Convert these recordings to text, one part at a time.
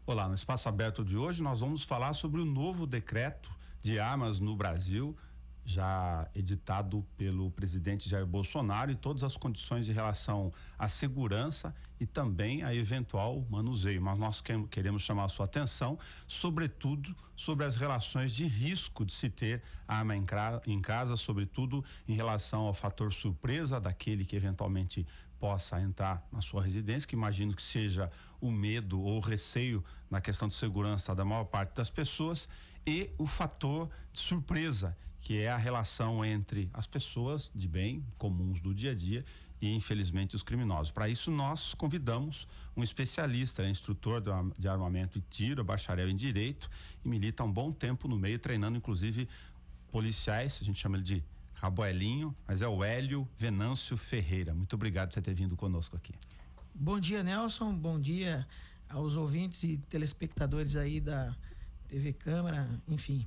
Olá, no Espaço Aberto de hoje nós vamos falar sobre o novo decreto de armas no Brasil, já editado pelo presidente Jair Bolsonaro, e todas as condições em relação à segurança e também a eventual manuseio. Mas nós queremos chamar a sua atenção, sobretudo, sobre as relações de risco de se ter arma em casa, sobretudo em relação ao fator surpresa daquele que eventualmente possa entrar na sua residência, que imagino que seja o medo ou o receio na questão de segurança da maior parte das pessoas, e o fator de surpresa, que é a relação entre as pessoas de bem, comuns do dia a dia, e infelizmente os criminosos. Para isso nós convidamos um especialista, instrutor de armamento e tiro, bacharel em direito, e milita há um bom tempo no meio, treinando inclusive policiais, a gente chama ele de Raboelinho, mas é o Hélio Venâncio Ferreira. Muito obrigado por você ter vindo conosco aqui. Bom dia, Nelson, bom dia aos ouvintes e telespectadores aí da TV Câmara, enfim,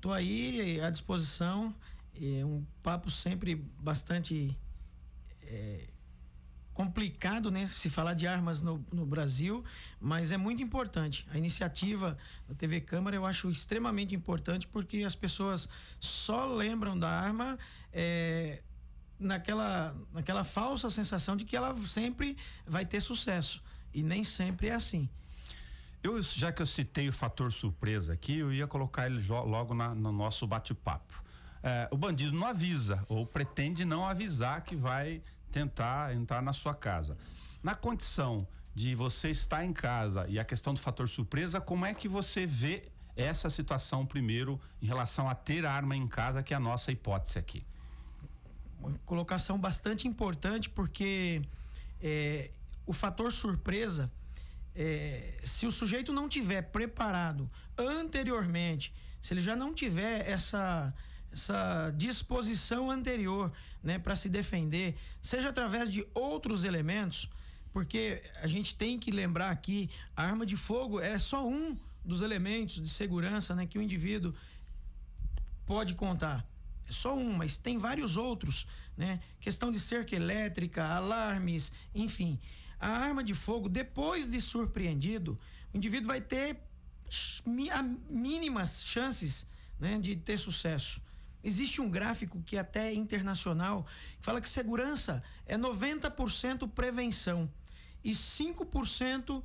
tô aí à disposição, um papo sempre bastante complicado, né? Se falar de armas no Brasil, mas é muito importante. A iniciativa da TV Câmara eu acho extremamente importante, porque as pessoas só lembram da arma naquela falsa sensação de que ela sempre vai ter sucesso, e nem sempre é assim. Já que eu citei o fator surpresa aqui, eu ia colocar ele logo no nosso bate-papo. O bandido não avisa, ou pretende não avisar que vai tentar entrar na sua casa. Na condição de você estar em casa e a questão do fator surpresa, como é que você vê essa situação primeiro em relação a ter arma em casa, que é a nossa hipótese aqui? Uma colocação bastante importante, porque o fator surpresa, se o sujeito não tiver preparado anteriormente, se ele já não tiver essa disposição anterior, né, para se defender, seja através de outros elementos, porque a gente tem que lembrar aqui, a arma de fogo é só um dos elementos de segurança, né, que o indivíduo pode contar. É só um, mas tem vários outros, né? Questão de cerca elétrica, alarmes, enfim. A arma de fogo, depois de surpreendido, o indivíduo vai ter mínimas chances, né, de ter sucesso. Existe um gráfico que até é internacional, que fala que segurança é 90% prevenção e 5%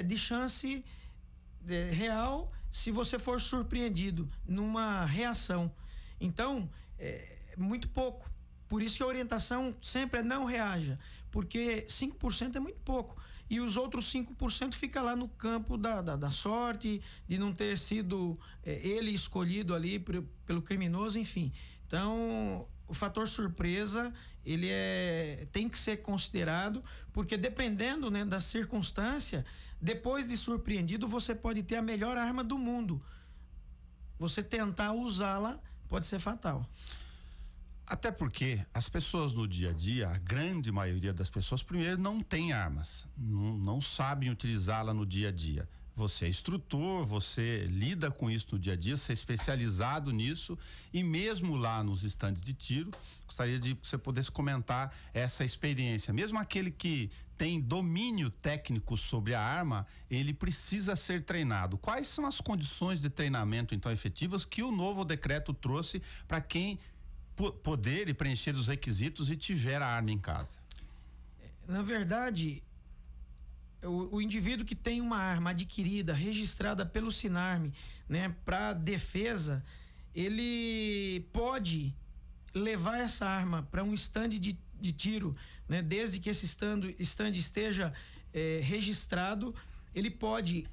de chance real se você for surpreendido numa reação. Então, é muito pouco. Por isso que a orientação sempre é não reaja, porque 5% é muito pouco, e os outros 5% fica lá no campo da sorte, de não ter sido ele escolhido ali pelo criminoso, enfim. Então, o fator surpresa, ele tem que ser considerado, porque dependendo, né, da circunstância, depois de surpreendido, você pode ter a melhor arma do mundo. Você tentar usá-la pode ser fatal. Até porque as pessoas no dia a dia, a grande maioria das pessoas, primeiro, não tem armas, não sabem utilizá-la no dia a dia. Você é instrutor, você lida com isso no dia a dia, você é especializado nisso, e mesmo lá nos estandes de tiro, gostaria de que você pudesse comentar essa experiência. Mesmo aquele que tem domínio técnico sobre a arma, ele precisa ser treinado. Quais são as condições de treinamento, então, efetivas que o novo decreto trouxe para quem poder e preencher os requisitos e tiver a arma em casa? Na verdade, o indivíduo que tem uma arma adquirida, registrada pelo Sinarme, né, para defesa, ele pode levar essa arma para um estande de tiro, né, desde que esse estande esteja registrado. Ele pode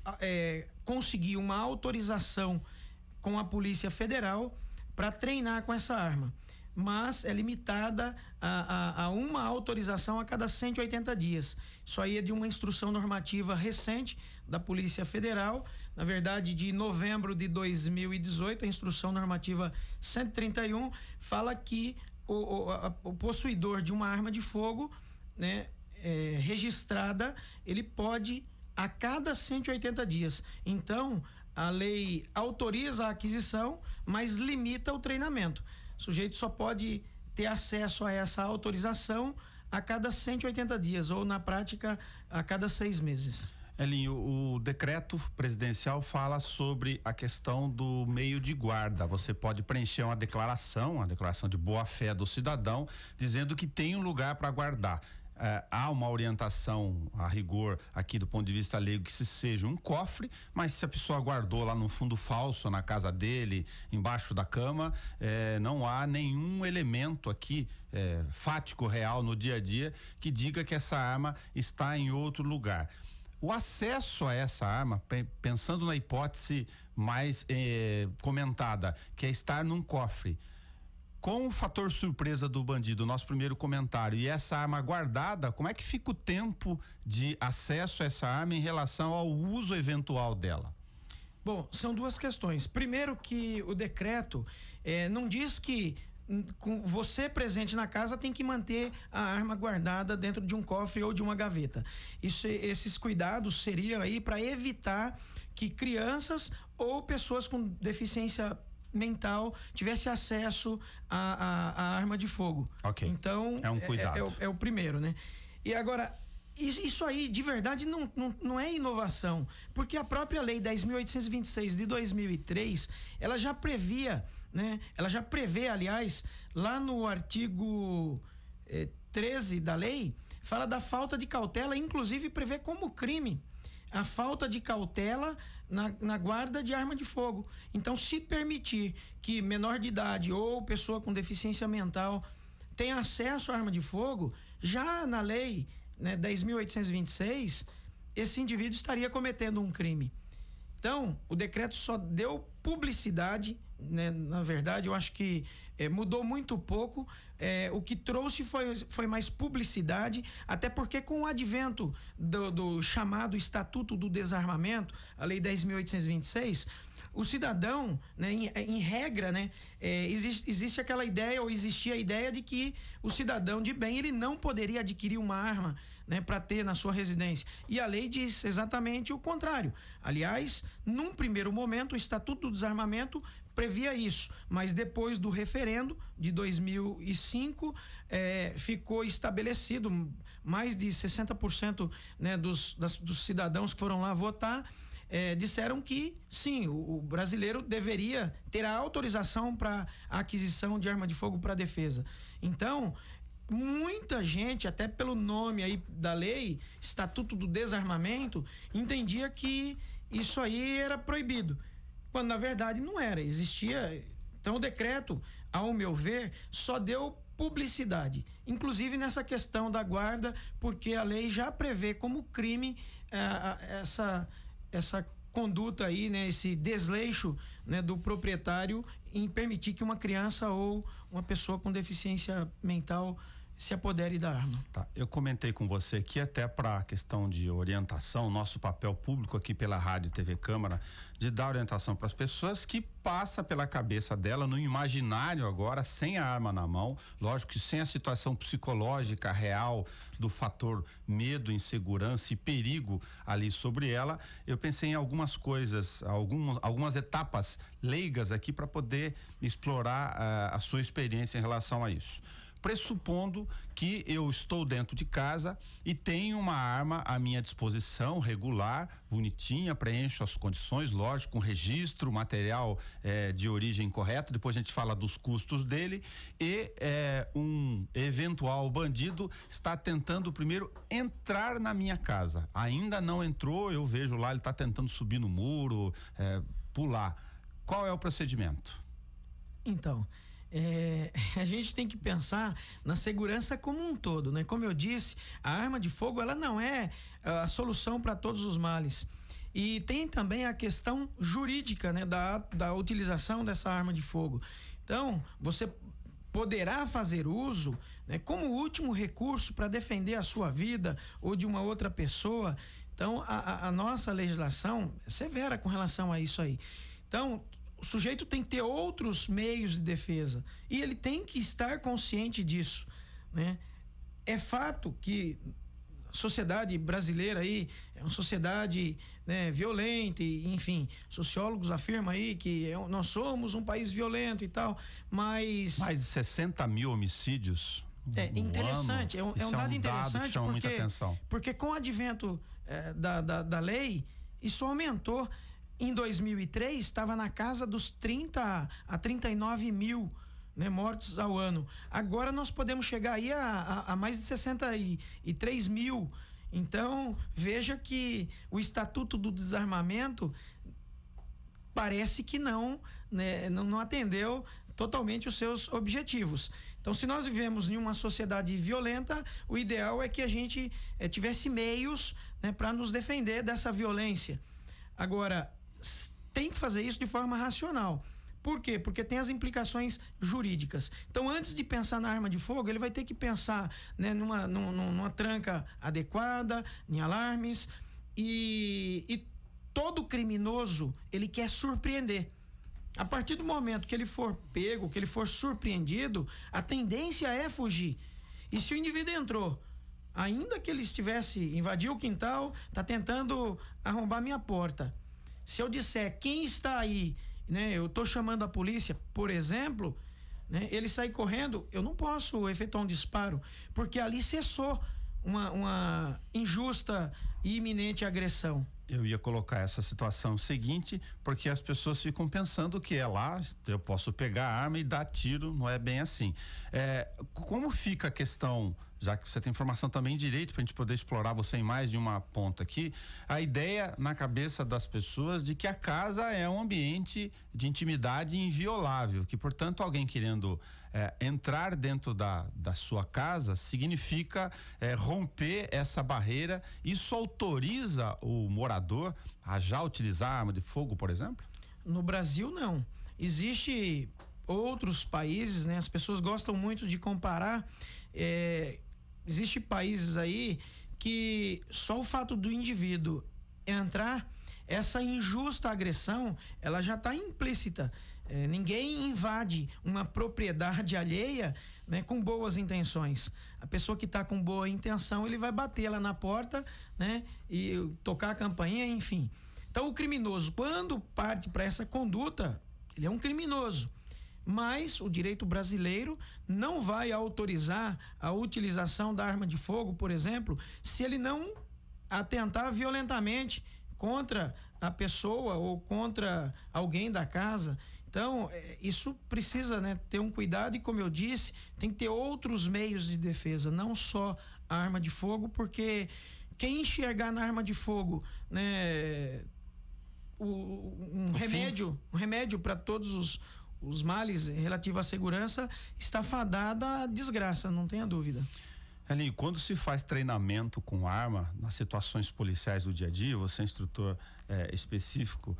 conseguir uma autorização com a Polícia Federal para treinar com essa arma, mas é limitada a uma autorização a cada 180 dias. Isso aí é de uma instrução normativa recente da Polícia Federal, na verdade de novembro de 2018, a instrução normativa 131 fala que o possuidor de uma arma de fogo, né, registrada, ele pode a cada 180 dias. Então, a lei autoriza a aquisição, mas limita o treinamento. O sujeito só pode ter acesso a essa autorização a cada 180 dias, ou na prática, a cada 6 meses. Elinho, o decreto presidencial fala sobre a questão do meio de guarda. Você pode preencher uma declaração de boa-fé do cidadão, dizendo que tem um lugar para guardar. Há uma orientação a rigor aqui do ponto de vista leigo que se seja um cofre, mas se a pessoa guardou lá no fundo falso na casa dele, embaixo da cama, não há nenhum elemento aqui fático, real no dia a dia que diga que essa arma está em outro lugar. O acesso a essa arma, pensando na hipótese mais comentada, que é estar num cofre, com o fator surpresa do bandido, nosso primeiro comentário, e essa arma guardada, como é que fica o tempo de acesso a essa arma em relação ao uso eventual dela? Bom, são duas questões. Primeiro, que o decreto não diz que com você presente na casa tem que manter a arma guardada dentro de um cofre ou de uma gaveta. Esses cuidados seriam aí para evitar que crianças ou pessoas com deficiência mental tivesse acesso à arma de fogo. Ok. Então é um cuidado. É o primeiro, né? E agora, isso aí de verdade não é inovação, porque a própria lei 10.826 de 2003 ela já previa, né? Ela já prevê, aliás, lá no artigo 13 da lei, fala da falta de cautela, inclusive prevê como crime a falta de cautela na guarda de arma de fogo. Então, se permitir que menor de idade ou pessoa com deficiência mental tenha acesso à arma de fogo, já na lei, né, 10.826, esse indivíduo estaria cometendo um crime. Então, o decreto só deu publicidade, né? Na verdade, eu acho que mudou muito pouco. O que trouxe foi mais publicidade, até porque com o advento do chamado Estatuto do Desarmamento, a Lei 10.826, o cidadão, né, em regra, né, existe aquela ideia, ou existia a ideia de que o cidadão de bem ele não poderia adquirir uma arma, né, para ter na sua residência. E a lei diz exatamente o contrário. Aliás, num primeiro momento, o Estatuto do Desarmamento previa isso, mas depois do referendo de 2005, ficou estabelecido, mais de 60%, né, dos cidadãos que foram lá votar, disseram que sim, o brasileiro deveria ter a autorização para a aquisição de arma de fogo para defesa. Então, muita gente, até pelo nome aí da lei, Estatuto do Desarmamento, entendia que isso aí era proibido, quando na verdade não era, existia. Então o decreto, ao meu ver, só deu publicidade, inclusive nessa questão da guarda, porque a lei já prevê como crime essa conduta aí, né, esse desleixo, né, do proprietário em permitir que uma criança ou uma pessoa com deficiência mental se apodere da arma. Tá, eu comentei com você aqui até para a questão de orientação, nosso papel público aqui pela Rádio e TV Câmara, de dar orientação para as pessoas, que passa pela cabeça dela no imaginário agora, sem a arma na mão, lógico que sem a situação psicológica real do fator medo, insegurança e perigo ali sobre ela. Eu pensei em algumas coisas, algumas etapas leigas aqui para poder explorar a sua experiência em relação a isso. Pressupondo que eu estou dentro de casa e tenho uma arma à minha disposição, regular, bonitinha, preencho as condições, lógico, com registro, material de origem correta, depois a gente fala dos custos dele, e um eventual bandido está tentando primeiro entrar na minha casa. Ainda não entrou, eu vejo lá, ele está tentando subir no muro, pular. Qual é o procedimento? Então, a gente tem que pensar na segurança como um todo, né? Como eu disse, a arma de fogo ela não é a solução para todos os males. E tem também a questão jurídica, né, da utilização dessa arma de fogo. Então, você poderá fazer uso, né, como último recurso para defender a sua vida ou de uma outra pessoa. Então, a nossa legislação é severa com relação a isso aí. Então, o sujeito tem que ter outros meios de defesa e ele tem que estar consciente disso, né? É fato que a sociedade brasileira aí é uma sociedade, né, violenta, e, enfim, sociólogos afirmam aí que nós somos um país violento e tal, mas... Mais de 60 mil homicídios. Interessante, é um dado interessante, que chama muita atenção. porque com o advento da lei, isso aumentou. Em 2003, estava na casa dos 30 a 39 mil, né, mortos ao ano. Agora nós podemos chegar aí a mais de 63 mil. Então, veja que o Estatuto do Desarmamento parece que não atendeu totalmente os seus objetivos. Então, se nós vivemos em uma sociedade violenta, o ideal é que a gente tivesse meios, né, para nos defender dessa violência. Agora, tem que fazer isso de forma racional. Por quê? Porque tem as implicações jurídicas. Então, antes de pensar na arma de fogo, ele vai ter que pensar, né, numa tranca adequada, em alarmes, e todo criminoso, ele quer surpreender. A partir do momento que ele for pego, que ele for surpreendido, a tendência é fugir. E se o indivíduo entrou, ainda que ele invadiu o quintal, está tentando arrombar minha porta. Se eu disser quem está aí, né, eu estou chamando a polícia, por exemplo, né, ele sair correndo, eu não posso efetuar um disparo, porque ali cessou uma injusta e iminente agressão. Eu ia colocar essa situação seguinte, porque as pessoas ficam pensando que lá eu posso pegar a arma e dar tiro, não é bem assim. Como fica a questão, já que você tem informação também direito, para a gente poder explorar você em mais de uma ponta aqui, a ideia na cabeça das pessoas de que a casa é um ambiente de intimidade inviolável, que portanto alguém querendo entrar dentro da sua casa significa romper essa barreira. Isso autoriza o morador a já utilizar arma de fogo, por exemplo? No Brasil, não. Existe outros países, né? As pessoas gostam muito de comparar. Existem países aí que só o fato do indivíduo entrar, essa injusta agressão, ela já está implícita. Ninguém invade uma propriedade alheia, né, com boas intenções. A pessoa que está com boa intenção, ele vai bater lá na porta, né, e tocar a campainha, enfim. Então, o criminoso, quando parte para essa conduta, ele é um criminoso. Mas o direito brasileiro não vai autorizar a utilização da arma de fogo, por exemplo, se ele não atentar violentamente contra a pessoa ou contra alguém da casa. Então, isso precisa, né, ter um cuidado, e como eu disse, tem que ter outros meios de defesa, não só a arma de fogo, porque quem enxergar na arma de fogo, né, um remédio para todos os males relativos à segurança, está fadada à desgraça, não tenha dúvida. Elinho, quando se faz treinamento com arma nas situações policiais do dia a dia, você é instrutor específico,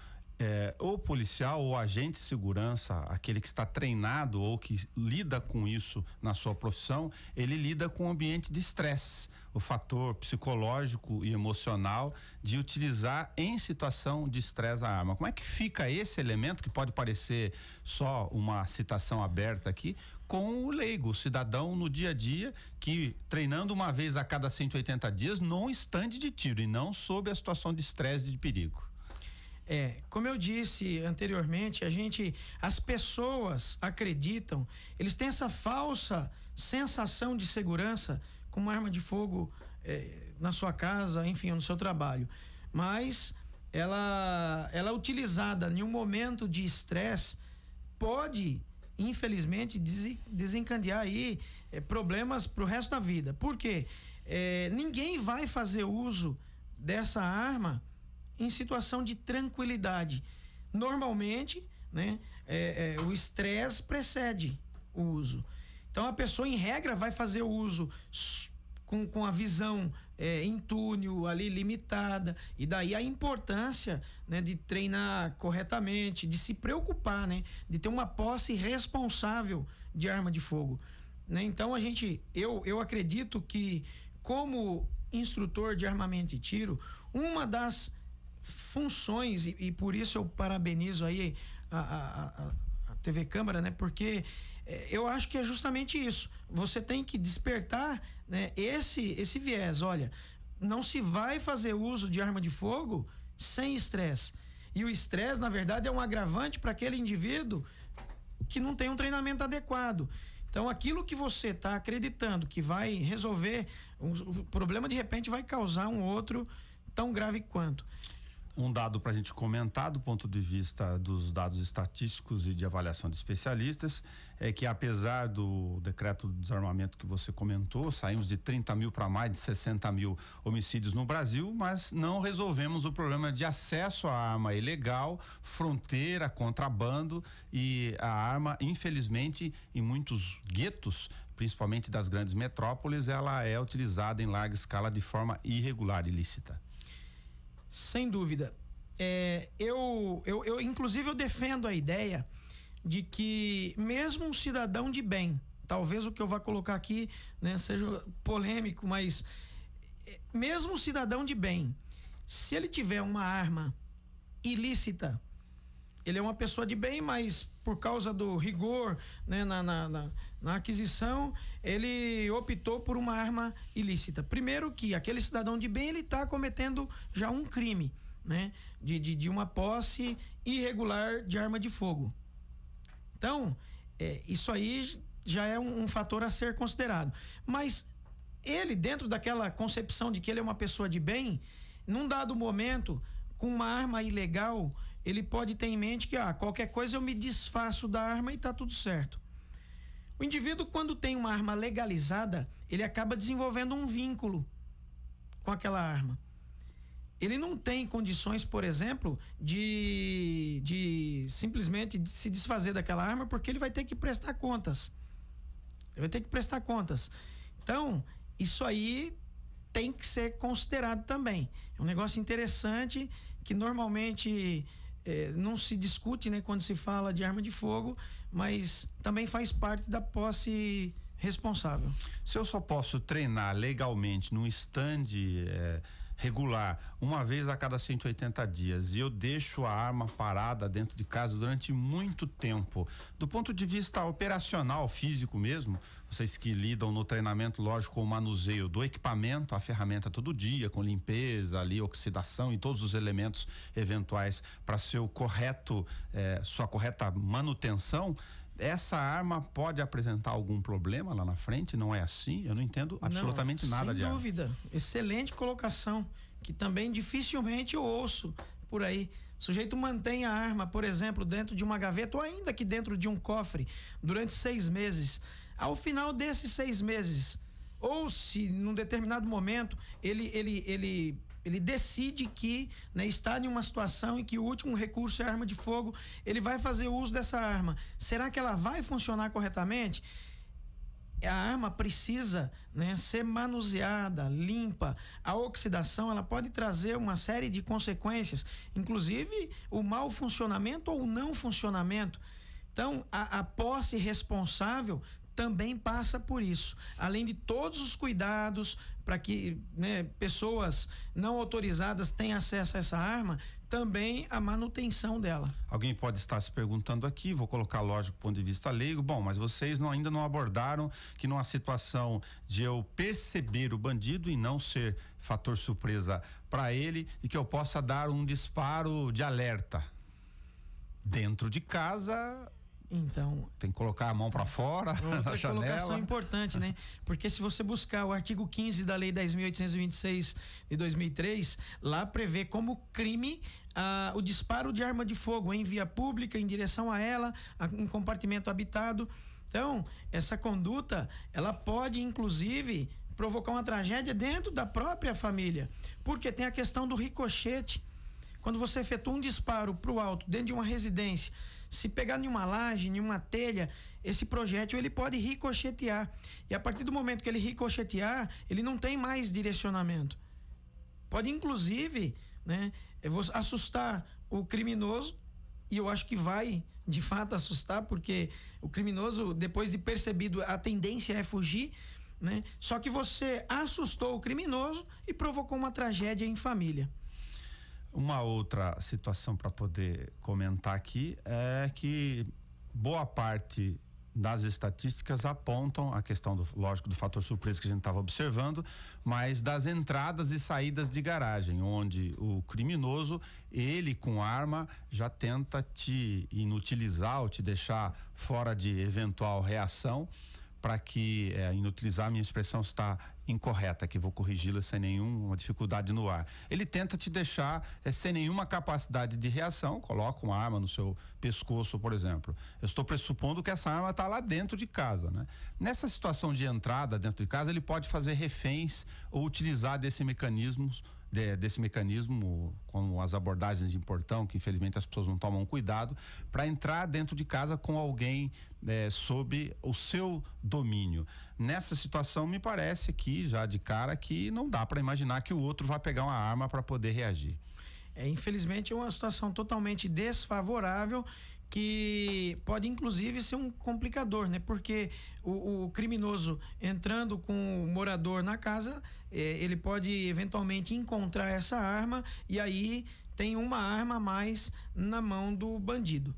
ou policial ou agente de segurança, aquele que está treinado ou que lida com isso na sua profissão, ele lida com um ambiente de estresse, o fator psicológico e emocional de utilizar em situação de estresse a arma. Como é que fica esse elemento, que pode parecer só uma citação aberta aqui, com o leigo, o cidadão no dia a dia, que treinando uma vez a cada 180 dias num estande de tiro e não sob a situação de estresse e de perigo? Como eu disse anteriormente, as pessoas acreditam, eles têm essa falsa sensação de segurança com uma arma de fogo na sua casa, enfim, no seu trabalho. Mas ela utilizada em um momento de estresse pode, infelizmente, desencadear aí problemas para o resto da vida. Por quê? Ninguém vai fazer uso dessa arma em situação de tranquilidade. Normalmente, né, o estresse precede o uso. Então, a pessoa, em regra, vai fazer o uso com a visão em túnel ali limitada, e daí a importância, né, de treinar corretamente, de se preocupar, né, de ter uma posse responsável de arma de fogo, né? Então, eu acredito que, como instrutor de armamento e tiro, uma das funções, e por isso eu parabenizo aí a TV Câmara, né? Porque eu acho que é justamente isso. Você tem que despertar, né, esse viés. Olha, não se vai fazer uso de arma de fogo sem estresse. E o estresse, na verdade, é um agravante para aquele indivíduo que não tem um treinamento adequado. Então, aquilo que você está acreditando que vai resolver o problema, de repente vai causar um outro tão grave quanto. Um dado para a gente comentar do ponto de vista dos dados estatísticos e de avaliação de especialistas é que, apesar do decreto de desarmamento que você comentou, saímos de 30 mil para mais de 60 mil homicídios no Brasil, mas não resolvemos o problema de acesso à arma ilegal, fronteira, contrabando, e a arma, infelizmente, em muitos guetos, principalmente das grandes metrópoles, ela é utilizada em larga escala de forma irregular, ilícita. Sem dúvida. Inclusive, eu defendo a ideia de que mesmo um cidadão de bem, talvez o que eu vá colocar aqui, né, seja polêmico, mas mesmo um cidadão de bem, se ele tiver uma arma ilícita, ele é uma pessoa de bem, mas por causa do rigor, né, na aquisição, ele optou por uma arma ilícita. Primeiro que aquele cidadão de bem, ele está cometendo já um crime, né, de uma posse irregular de arma de fogo. Então, isso aí já é um fator a ser considerado. Mas ele, dentro daquela concepção de que ele é uma pessoa de bem, num dado momento, com uma arma ilegal, ele pode ter em mente que qualquer coisa eu me desfaço da arma e está tudo certo. O indivíduo, quando tem uma arma legalizada, ele acaba desenvolvendo um vínculo com aquela arma. Ele não tem condições, por exemplo, de simplesmente se desfazer daquela arma, porque ele vai ter que prestar contas. Então, isso aí tem que ser considerado também. É um negócio interessante que normalmente não se discute, né, quando se fala de arma de fogo, mas também faz parte da posse responsável. Se eu só posso treinar legalmente num estande regular uma vez a cada 180 dias e eu deixo a arma parada dentro de casa durante muito tempo, do ponto de vista operacional, físico mesmo, vocês que lidam no treinamento, lógico, com o manuseio do equipamento, a ferramenta todo dia, com limpeza ali, oxidação e todos os elementos eventuais para sua correta manutenção, essa arma pode apresentar algum problema lá na frente? Não é assim? Eu não entendo absolutamente nada de arma. Sem dúvida. Excelente colocação, que também dificilmente eu ouço por aí. O sujeito mantém a arma, por exemplo, dentro de uma gaveta ou ainda que dentro de um cofre durante 6 meses. Ao final desses 6 meses, ou se num determinado momento ele decide que, né, está em uma situação em que o último recurso é a arma de fogo, ele vai fazer uso dessa arma. Será que ela vai funcionar corretamente? A arma precisa, né, ser manuseada, limpa. A oxidação, ela pode trazer uma série de consequências, inclusive o mau funcionamento ou não funcionamento. Então, a posse responsável também passa por isso, além de todos os cuidados para que, né, pessoas não autorizadas tenham acesso a essa arma, também a manutenção dela. Alguém pode estar se perguntando aqui, vou colocar lógico do ponto de vista leigo, bom, mas vocês ainda não abordaram que numa situação de eu perceber o bandido e não ser fator surpresa para ele, e que eu possa dar um disparo de alerta dentro de casa. Então, tem que colocar a mão para fora, na janela. Colocação importante, né? Porque se você buscar o artigo 15 da Lei 10.826 de 2003, lá prevê como crime o disparo de arma de fogo em via pública, em direção a ela, em compartimento habitado. Então, essa conduta, ela pode, inclusive, provocar uma tragédia dentro da própria família, porque tem a questão do ricochete. Quando você efetua um disparo para o alto, dentro de uma residência, se pegar em uma laje, em uma telha, esse projétil ele pode ricochetear. E a partir do momento que ele ricochetear, ele não tem mais direcionamento. Pode, inclusive, né, assustar o criminoso, e eu acho que vai, de fato, assustar, porque o criminoso, depois de percebido, a tendência é fugir, né? Só que você assustou o criminoso e provocou uma tragédia em família. Uma outra situação para poder comentar aqui é que boa parte das estatísticas apontam a questão lógico, do fator surpresa que a gente estava observando, mas das entradas e saídas de garagem, onde o criminoso, ele com arma, já tenta te inutilizar ou te deixar fora de eventual reação, para que, em utilizar a minha expressão está incorreta, que vou corrigi-la sem nenhuma dificuldade no ar. Ele tenta te deixar sem nenhuma capacidade de reação, coloca uma arma no seu pescoço, por exemplo. Eu estou pressupondo que essa arma está lá dentro de casa, né? Nessa situação de entrada dentro de casa, ele pode fazer reféns ou utilizar desse mecanismo, como as abordagens de portão, que infelizmente as pessoas não tomam cuidado, para entrar dentro de casa com alguém sob o seu domínio. Nessa situação, me parece que, já de cara, que não dá para imaginar que o outro vai pegar uma arma para poder reagir. Infelizmente é uma situação totalmente desfavorável, que pode inclusive ser um complicador, né? Porque o criminoso entrando com o morador na casa, ele pode eventualmente encontrar essa arma e aí tem uma arma a mais na mão do bandido.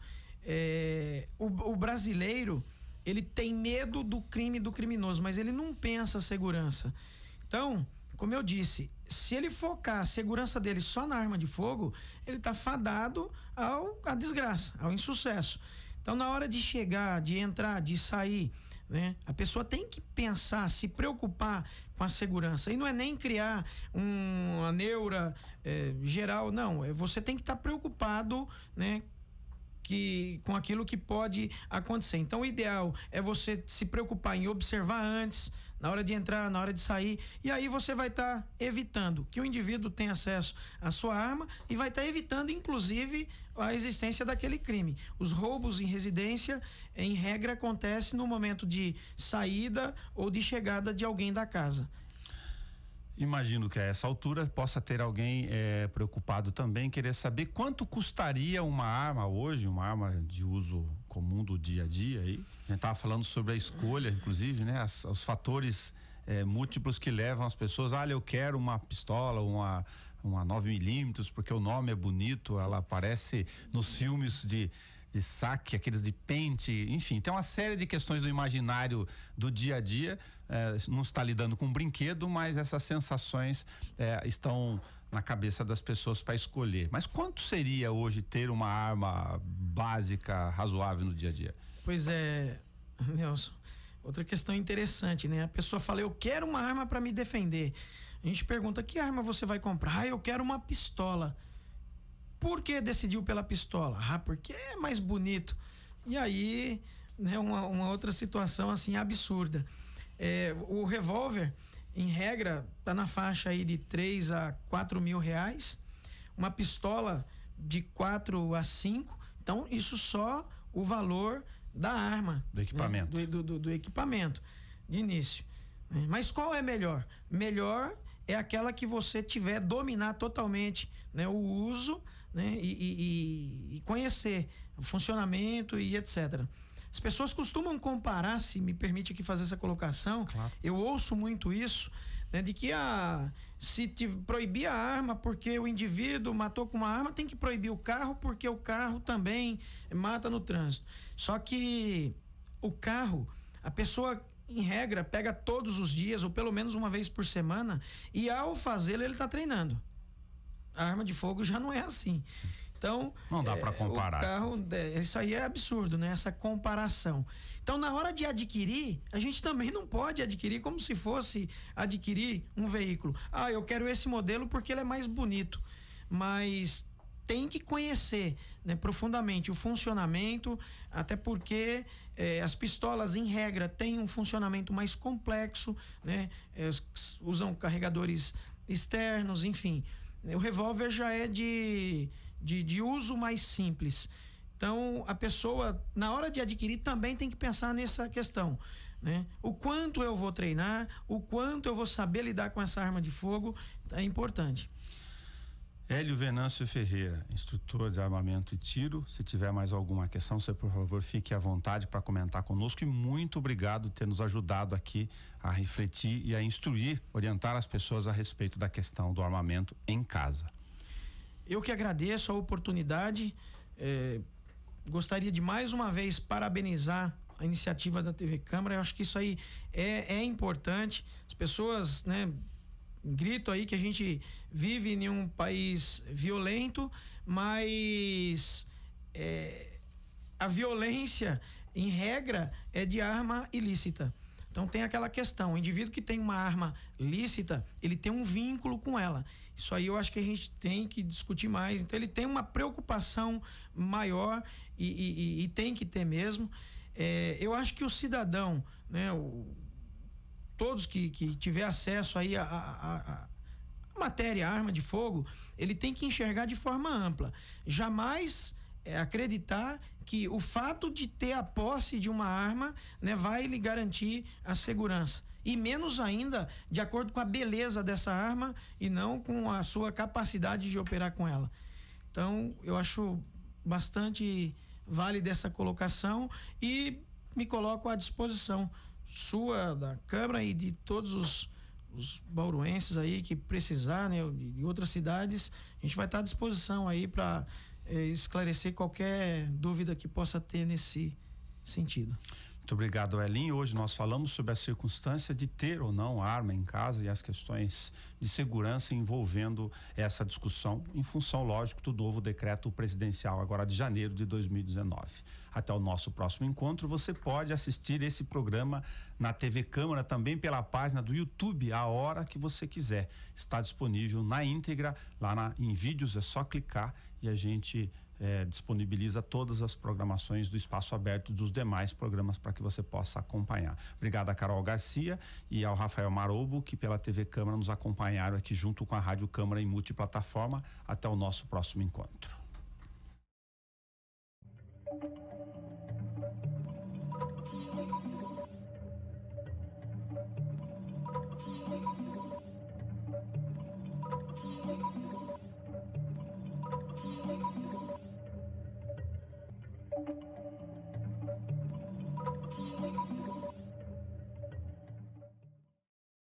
O brasileiro, ele tem medo do crime, do criminoso, mas ele não pensa a segurança. Então, como eu disse, se ele focar a segurança dele só na arma de fogo, ele está fadado à desgraça, ao insucesso. Então, na hora de chegar, de entrar, de sair, né, a pessoa tem que pensar, se preocupar com a segurança. E não é nem criar uma neura geral, não. Você tem que estar preocupado, né, com aquilo que pode acontecer. Então, o ideal é você se preocupar em observar antes, na hora de entrar, na hora de sair, e aí você vai estar evitando que o indivíduo tenha acesso à sua arma e vai estar evitando, inclusive, a existência daquele crime. Os roubos em residência, em regra, acontecem no momento de saída ou de chegada de alguém da casa. Imagino que a essa altura possa ter alguém preocupado também, querer saber quanto custaria uma arma hoje, uma arma de uso comum do dia a dia aí. A gente estava falando sobre a escolha, inclusive, né? Os fatores múltiplos que levam as pessoas, eu quero uma pistola, uma 9mm, porque o nome é bonito, ela aparece nos filmes de saque, aqueles de pente, enfim, tem uma série de questões do imaginário do dia a dia. Não está lidando com um brinquedo, mas essas sensações estão na cabeça das pessoas para escolher. Mas quanto seria hoje ter uma arma básica razoável no dia a dia? Pois é, Nelson, outra questão interessante, né? A pessoa fala, eu quero uma arma para me defender. A gente pergunta, que arma você vai comprar? Eu quero uma pistola. Por que decidiu pela pistola? Porque é mais bonito. E aí, né, uma outra situação assim absurda. O revólver, em regra, tá na faixa aí de 3 a 4 mil reais. Uma pistola de 4 a 5. Então, isso só o valor da arma. Do equipamento. Né? Do equipamento, de início. Mas qual é melhor? Melhor é aquela que você tiver dominar totalmente, né, o uso, né, e conhecer o funcionamento e etc. As pessoas costumam comparar, se me permite aqui fazer essa colocação, claro. Eu ouço muito isso, né, de que se proibir a arma porque o indivíduo matou com uma arma, tem que proibir o carro porque o carro também mata no trânsito. Só que o carro, a pessoa, em regra, pega todos os dias ou pelo menos uma vez por semana e ao fazê-lo ele está treinando. A arma de fogo já não é assim. Então, não dá para comparar. O carro, isso aí é absurdo, né? Essa comparação. Então, na hora de adquirir, a gente também não pode adquirir como se fosse adquirir um veículo. Eu quero esse modelo porque ele é mais bonito. Mas tem que conhecer, né, profundamente o funcionamento, até porque as pistolas, em regra, têm um funcionamento mais complexo, né? Usam carregadores externos, enfim. O revólver já é de uso mais simples. Então, a pessoa, na hora de adquirir, também tem que pensar nessa questão, né? O quanto eu vou treinar, o quanto eu vou saber lidar com essa arma de fogo, é importante. Hélio Venâncio Ferreira, instrutor de armamento e tiro. Se tiver mais alguma questão, você, por favor, fique à vontade para comentar conosco, e muito obrigado por ter nos ajudado aqui a refletir e a instruir, orientar as pessoas a respeito da questão do armamento em casa. Eu que agradeço a oportunidade, gostaria de mais uma vez parabenizar a iniciativa da TV Câmara. Eu acho que isso aí é importante. As pessoas, né, grito aí que a gente vive em um país violento, mas a violência, em regra, é de arma ilícita. Então tem aquela questão, o indivíduo que tem uma arma lícita, ele tem um vínculo com ela. Isso aí eu acho que a gente tem que discutir mais. Então ele tem uma preocupação maior e tem que ter mesmo. Eu acho que o cidadão, né, todos que tiver acesso aí a matéria, a arma de fogo, ele tem que enxergar de forma ampla. Jamais acreditar que o fato de ter a posse de uma arma, né, vai lhe garantir a segurança. E menos ainda de acordo com a beleza dessa arma e não com a sua capacidade de operar com ela. Então, eu acho bastante válida essa colocação e me coloco à disposição sua, da Câmara e de todos os bauruenses aí que precisar, né, de outras cidades. A gente vai estar à disposição aí para esclarecer qualquer dúvida que possa ter nesse sentido. Muito obrigado, Elinho. Hoje nós falamos sobre a circunstância de ter ou não arma em casa e as questões de segurança envolvendo essa discussão, em função, lógico, do novo decreto presidencial agora de janeiro de 2019. Até o nosso próximo encontro. Você pode assistir esse programa na TV Câmara, também pela página do YouTube, a hora que você quiser. Está disponível na íntegra, lá em vídeos, é só clicar e a gente disponibiliza todas as programações do Espaço Aberto dos demais programas para que você possa acompanhar. Obrigado a Carol Garcia e ao Rafael Marobo, que pela TV Câmara nos acompanharam aqui junto com a Rádio Câmara em multiplataforma. Até o nosso próximo encontro.